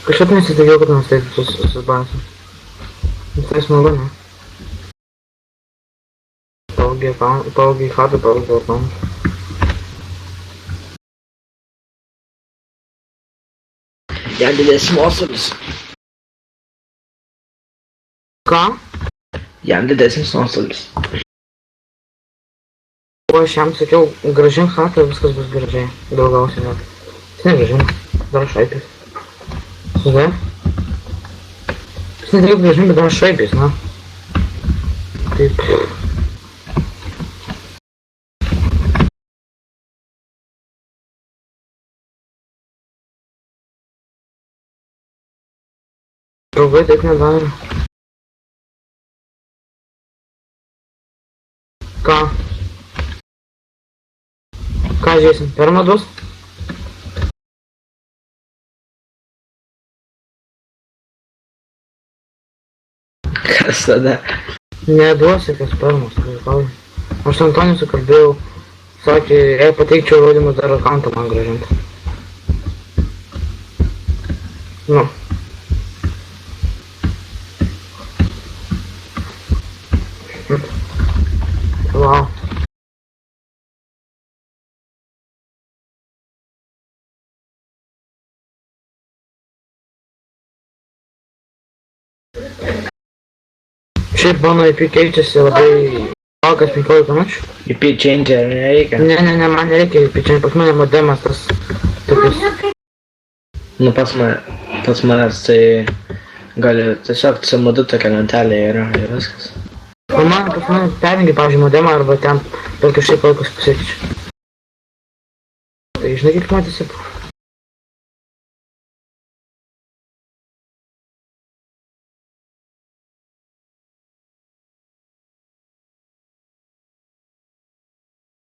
Kažkaip nesitikėjau, kad mes taip susibasim. Tai smagu, ne? Paugiai chatą, paugiai telefoną. Jam didesnis nuostolis. Ką? Jam didesnis nuostolis. O aš jam sakiau, grąžink chatą, viskas bus gražiai. Daugiausiai net. Jis negrąžink, dar šaipės. Sugai? Jis neturėjo grąžink, bet dar šaipės, na. Taip. Draugai taip nedaro. Ką? Ką žiūrėsim? Per madus? Kas tada? Neduosi, kas permas, kažkau. Aš su Antoniu sukalbėjau, sakė, jei pateikčiau įrodymus, dar akantą man grąžinti. Nu. Wow. Šiaip mano IP keičiasi labai... Kas 15 minučių? IP changer nereikia. Ne, man nereikia IP changer, pas mane modemas tas... Tokius... Nu pas manęs tai... Gali tiesiog C-modu tokia lentelė yra ir viskas. O man pas mane perjungi, pavyzdžiui, modemą arba ten per kažkaip laikus pasikeičia. Tai žinai, kaip matėsi?